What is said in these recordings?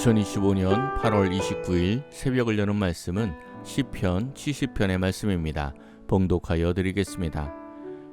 2025년 8월 29일 새벽을 여는 말씀은 시편 70편의 말씀입니다. 봉독하여 드리겠습니다.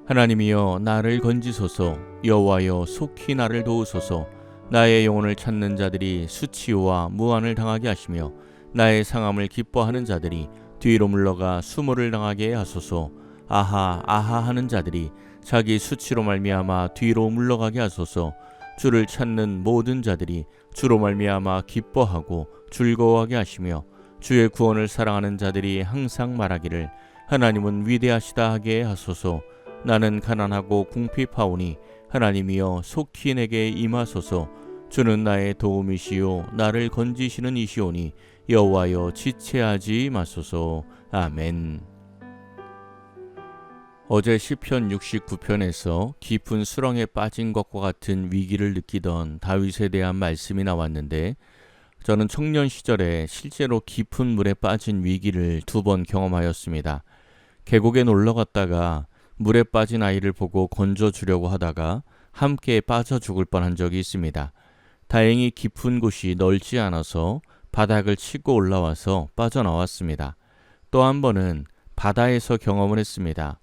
하나님이여 나를 건지소서. 여호와여 속히 나를 도우소서. 나의 영혼을 찾는 자들이 수치와 무한을 당하게 하시며 나의 상함을 기뻐하는 자들이 뒤로 물러가 수모를 당하게 하소서. 아하 아하 하는 자들이 자기 수치로 말미암아 뒤로 물러가게 하소서. 주를 찾는 모든 자들이 주로 말미암아 기뻐하고 즐거워하게 하시며 주의 구원을 사랑하는 자들이 항상 말하기를 하나님은 위대하시다 하게 하소서. 나는 가난하고 궁핍하오니 하나님이여 속히 내게 임하소서. 주는 나의 도움이시요 나를 건지시는 이시오니 여호와여 지체하지 마소서. 아멘. 어제 시편 69편에서 깊은 수렁에 빠진 것과 같은 위기를 느끼던 다윗에 대한 말씀이 나왔는데, 저는 청년 시절에 실제로 깊은 물에 빠진 위기를 2번 경험하였습니다. 계곡에 놀러 갔다가 물에 빠진 아이를 보고 건져주려고 하다가 함께 빠져 죽을 뻔한 적이 있습니다. 다행히 깊은 곳이 넓지 않아서 바닥을 치고 올라와서 빠져나왔습니다. 또 한 번은 바다에서 경험을 했습니다.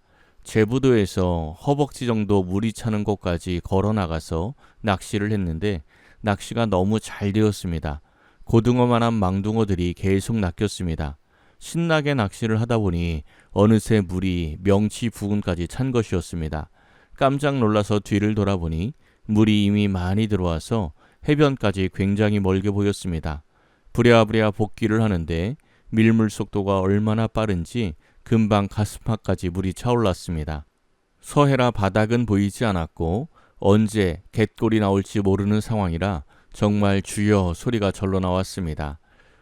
제부도에서 허벅지 정도 물이 차는 곳까지 걸어 나가서 낚시를 했는데 낚시가 너무 잘 되었습니다. 고등어만한 망둥어들이 계속 낚였습니다. 신나게 낚시를 하다 보니 어느새 물이 명치 부근까지 찬 것이었습니다. 깜짝 놀라서 뒤를 돌아보니 물이 이미 많이 들어와서 해변까지 굉장히 멀게 보였습니다. 부랴부랴 복귀를 하는데 밀물 속도가 얼마나 빠른지 금방 가슴팍까지 물이 차올랐습니다. 서해라 바닥은 보이지 않았고 언제 갯골이 나올지 모르는 상황이라 정말 주여 소리가 절로 나왔습니다.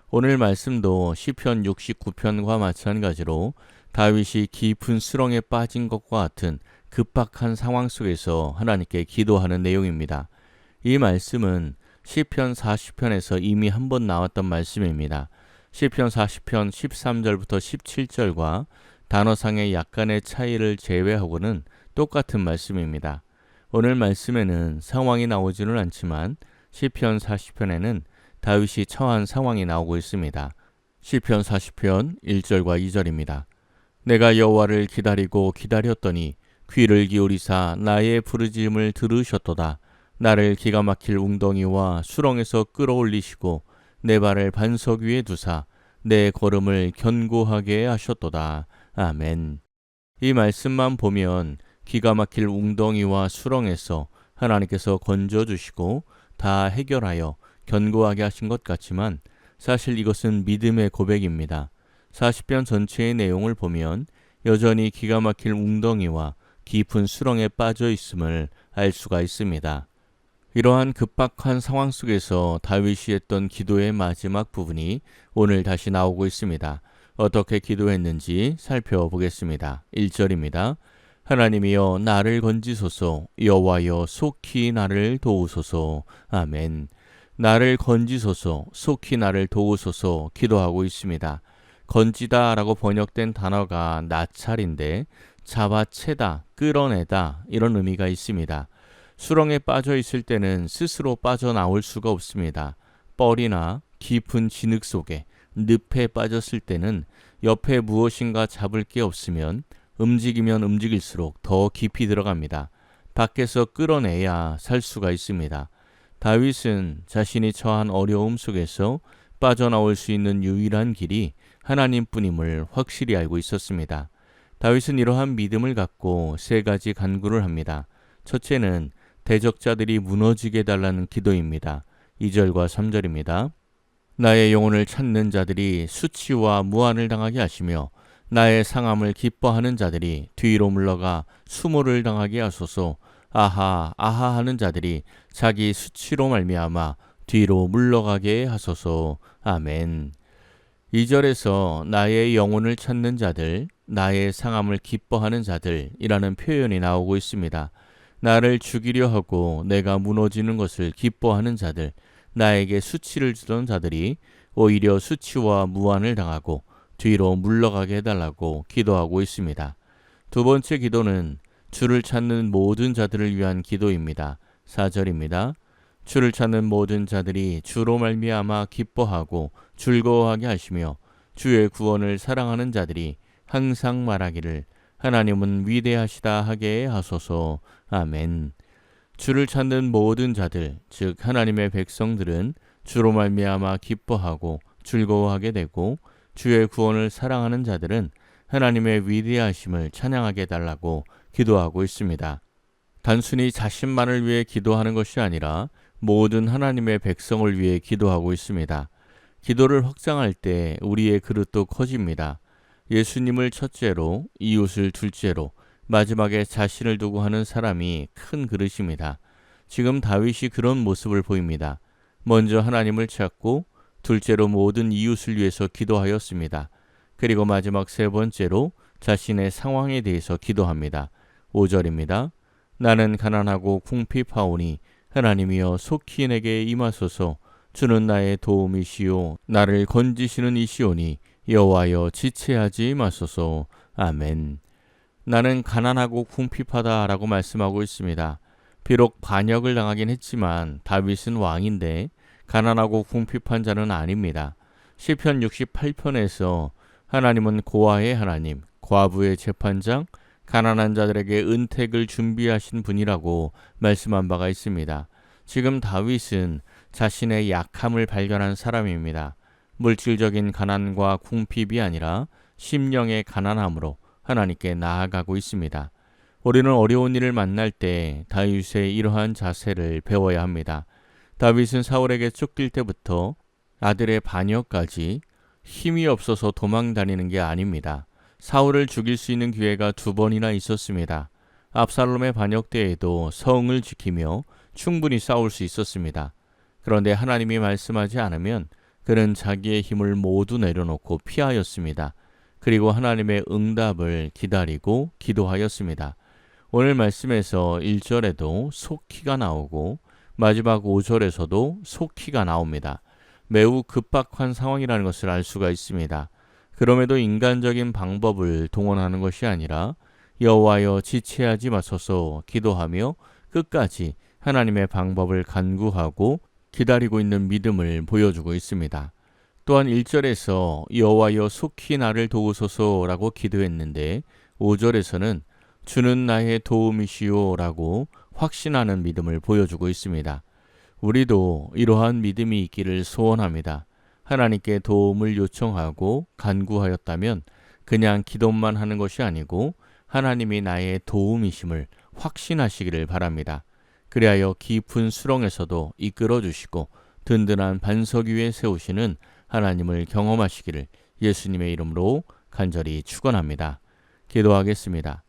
오늘 말씀도 시편 69편과 마찬가지로 다윗이 깊은 수렁에 빠진 것과 같은 급박한 상황 속에서 하나님께 기도하는 내용입니다. 이 말씀은 시편 40편에서 이미 한번 나왔던 말씀입니다. 시편 40편 13절부터 17절과 단어상의 약간의 차이를 제외하고는 똑같은 말씀입니다. 오늘 말씀에는 상황이 나오지는 않지만 시편 40편에는 다윗이 처한 상황이 나오고 있습니다. 시편 40편 1절과 2절입니다. 내가 여호와를 기다리고 기다렸더니 귀를 기울이사 나의 부르짖음을 들으셨도다. 나를 기가 막힐 웅덩이와 수렁에서 끌어올리시고 내 발을 반석 위에 두사 내 걸음을 견고하게 하셨도다. 아멘. 이 말씀만 보면 기가 막힐 웅덩이와 수렁에서 하나님께서 건져주시고 다 해결하여 견고하게 하신 것 같지만 사실 이것은 믿음의 고백입니다. 40편 전체의 내용을 보면 여전히 기가 막힐 웅덩이와 깊은 수렁에 빠져 있음을 알 수가 있습니다. 이러한 급박한 상황 속에서 다윗이 했던 기도의 마지막 부분이 오늘 다시 나오고 있습니다. 어떻게 기도했는지 살펴보겠습니다. 1절입니다. 하나님이여 나를 건지소서. 여호와여 속히 나를 도우소서. 아멘. 나를 건지소서. 속히 나를 도우소서 기도하고 있습니다. 건지다 라고 번역된 단어가 나찰인데 잡아채다, 끌어내다 이런 의미가 있습니다. 수렁에 빠져 있을 때는 스스로 빠져나올 수가 없습니다. 뻘이나 깊은 진흙 속에 늪에 빠졌을 때는 옆에 무엇인가 잡을 게 없으면 움직이면 움직일수록 더 깊이 들어갑니다. 밖에서 끌어내야 살 수가 있습니다. 다윗은 자신이 처한 어려움 속에서 빠져나올 수 있는 유일한 길이 하나님뿐임을 확실히 알고 있었습니다. 다윗은 이러한 믿음을 갖고 3가지 간구를 합니다. 첫째는 대적자들이 무너지게 해달라는 기도입니다. 2절과 3절입니다. 나의 영혼을 찾는 자들이 수치와 무한을 당하게 하시며 나의 상함을 기뻐하는 자들이 뒤로 물러가 수모를 당하게 하소서. 아하 아하 하는 자들이 자기 수치로 말미암아 뒤로 물러가게 하소서. 아멘. 2절에서 나의 영혼을 찾는 자들, 나의 상함을 기뻐하는 자들이라는 표현이 나오고 있습니다. 나를 죽이려 하고 내가 무너지는 것을 기뻐하는 자들, 나에게 수치를 주던 자들이 오히려 수치와 무한을 당하고 뒤로 물러가게 해달라고 기도하고 있습니다. 2번째 기도는 주를 찾는 모든 자들을 위한 기도입니다. 4절입니다. 주를 찾는 모든 자들이 주로 말미암아 기뻐하고 즐거워하게 하시며 주의 구원을 사랑하는 자들이 항상 말하기를 하나님은 위대하시다 하게 하소서. 아멘. 주를 찾는 모든 자들, 즉 하나님의 백성들은 주로 말미암아 기뻐하고 즐거워하게 되고 주의 구원을 사랑하는 자들은 하나님의 위대하심을 찬양하게 해달라고 기도하고 있습니다. 단순히 자신만을 위해 기도하는 것이 아니라 모든 하나님의 백성을 위해 기도하고 있습니다. 기도를 확장할 때 우리의 그릇도 커집니다. 예수님을 첫째로, 이웃을 둘째로, 마지막에 자신을 두고 하는 사람이 큰 그릇입니다. 지금 다윗이 그런 모습을 보입니다. 먼저 하나님을 찾고 둘째로 모든 이웃을 위해서 기도하였습니다. 그리고 마지막 세 번째로 자신의 상황에 대해서 기도합니다. 5절입니다. 나는 가난하고 궁핍하오니 하나님이여 속히 내게 임하소서. 주는 나의 도움이시오. 나를 건지시는 이시오니 여호와여 지체하지 마소서. 아멘. 나는 가난하고 궁핍하다라고 말씀하고 있습니다. 비록 반역을 당하긴 했지만 다윗은 왕인데 가난하고 궁핍한 자는 아닙니다. 시편 68편에서 하나님은 고아의 하나님, 과부의 재판장, 가난한 자들에게 은택을 준비하신 분이라고 말씀한 바가 있습니다. 지금 다윗은 자신의 약함을 발견한 사람입니다. 물질적인 가난과 궁핍이 아니라 심령의 가난함으로 하나님께 나아가고 있습니다. 우리는 어려운 일을 만날 때 다윗의 이러한 자세를 배워야 합니다. 다윗은 사울에게 쫓길 때부터 아들의 반역까지 힘이 없어서 도망 다니는 게 아닙니다. 사울을 죽일 수 있는 기회가 2번이나 있었습니다. 압살롬의 반역 때에도 성을 지키며 충분히 싸울 수 있었습니다. 그런데 하나님이 말씀하지 않으면 그는 자기의 힘을 모두 내려놓고 피하였습니다. 그리고 하나님의 응답을 기다리고 기도하였습니다. 오늘 말씀에서 1절에도 속히가 나오고 마지막 5절에서도 속히가 나옵니다. 매우 급박한 상황이라는 것을 알 수가 있습니다. 그럼에도 인간적인 방법을 동원하는 것이 아니라 여호와여 지체하지 마소서 기도하며 끝까지 하나님의 방법을 간구하고 기다리고 있는 믿음을 보여주고 있습니다. 또한 1절에서 여호와여 속히 나를 도우소서라고 기도했는데 5절에서는 주는 나의 도움이시오라고 확신하는 믿음을 보여주고 있습니다. 우리도 이러한 믿음이 있기를 소원합니다. 하나님께 도움을 요청하고 간구하였다면 그냥 기도만 하는 것이 아니고 하나님이 나의 도움이심을 확신하시기를 바랍니다. 그리하여 깊은 수렁에서도 이끌어 주시고 든든한 반석 위에 세우시는 하나님을 경험하시기를 예수님의 이름으로 간절히 축원합니다. 기도하겠습니다.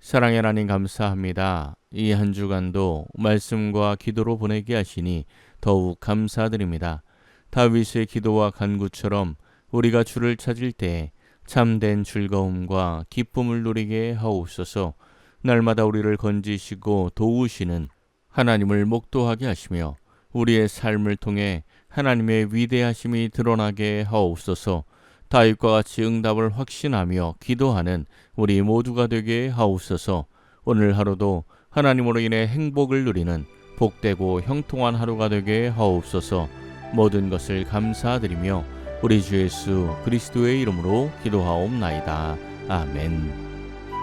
사랑의 하나님 감사합니다. 이 한 주간도 말씀과 기도로 보내게 하시니 더욱 감사드립니다. 다윗의 기도와 간구처럼 우리가 주를 찾을 때 참된 즐거움과 기쁨을 누리게 하옵소서. 날마다 우리를 건지시고 도우시는 하나님을 목도하게 하시며 우리의 삶을 통해 하나님의 위대하심이 드러나게 하옵소서. 다윗과 같이 응답을 확신하며 기도하는 우리 모두가 되게 하옵소서. 오늘 하루도 하나님으로 인해 행복을 누리는 복되고 형통한 하루가 되게 하옵소서. 모든 것을 감사드리며 우리 주 예수 그리스도의 이름으로 기도하옵나이다. 아멘.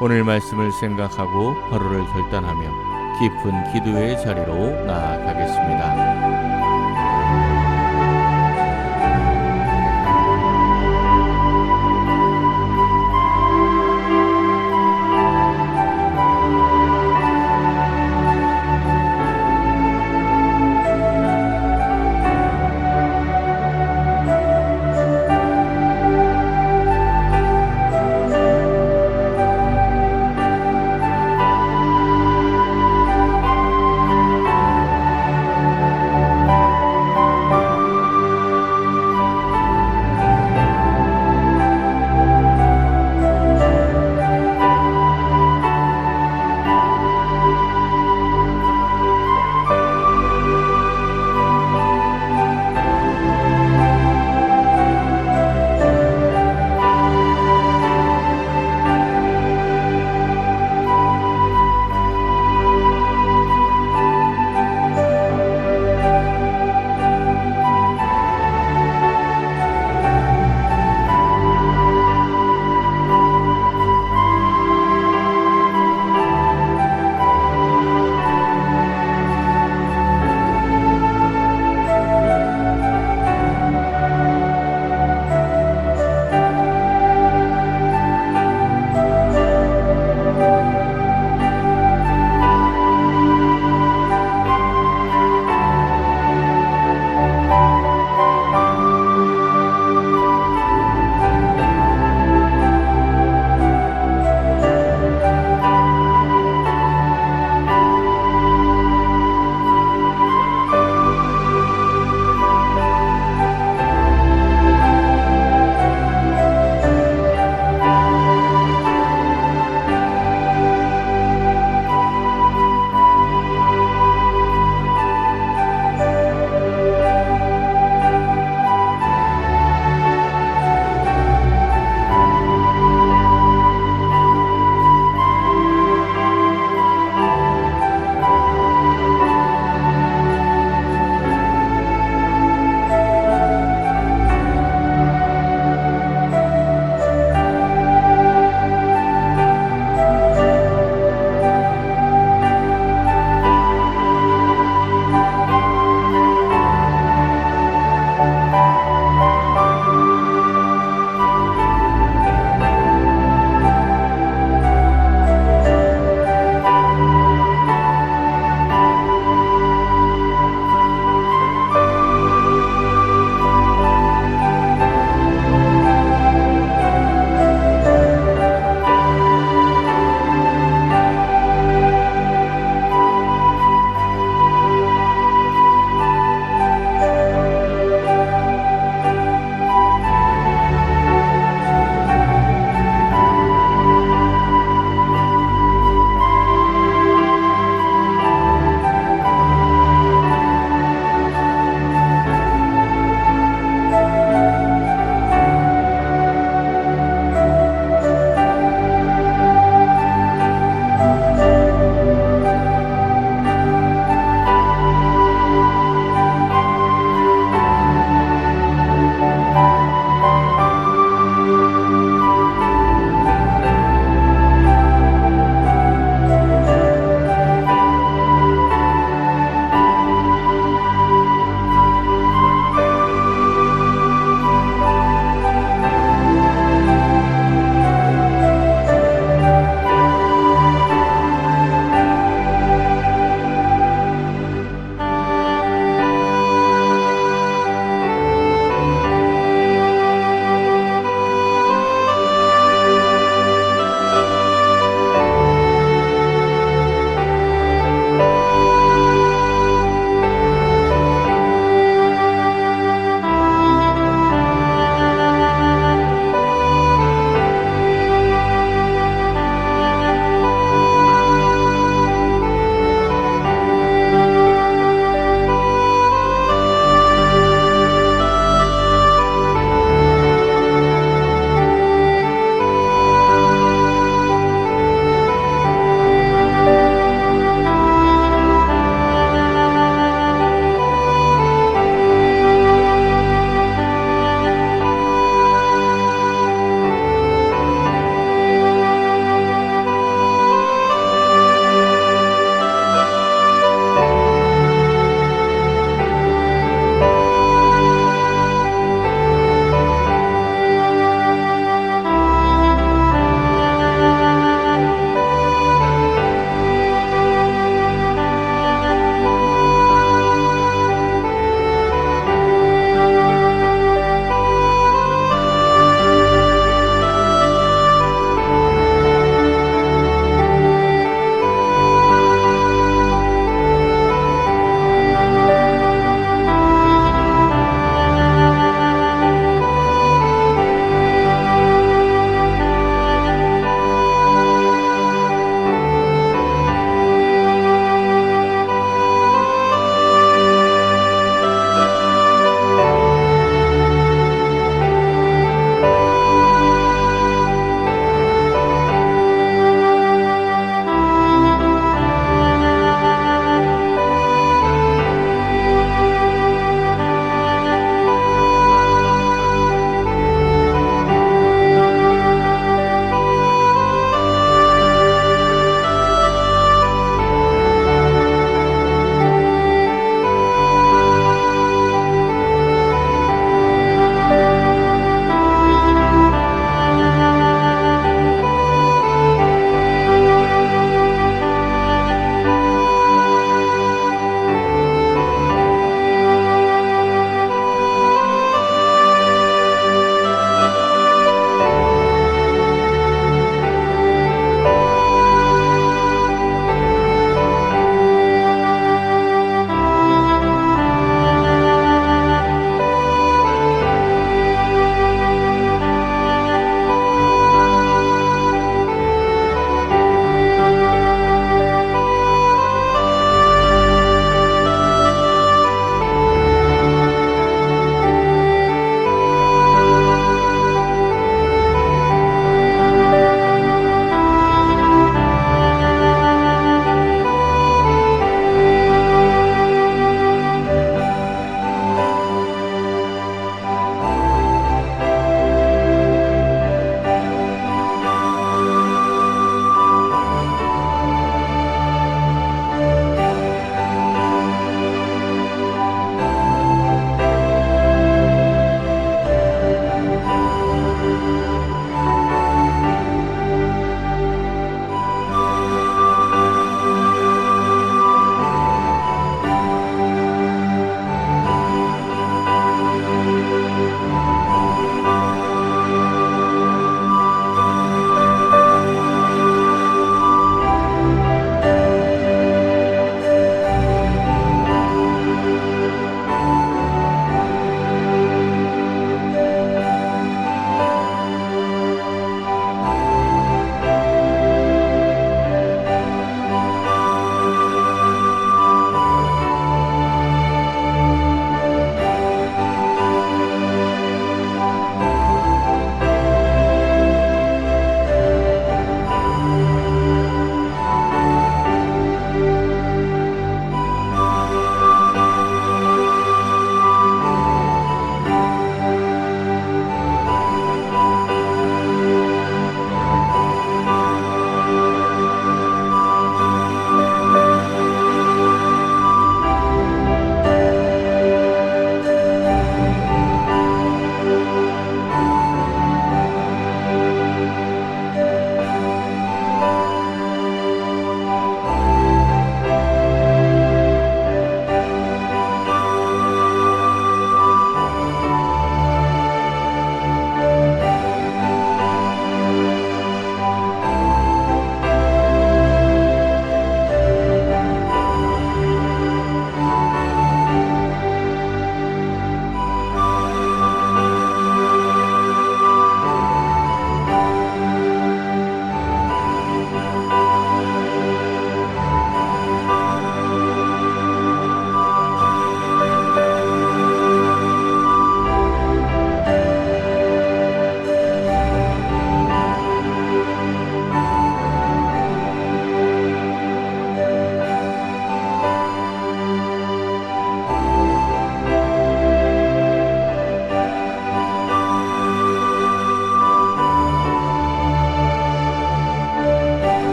오늘 말씀을 생각하고 하루를 결단하며 깊은 기도의 자리로 나아가겠습니다.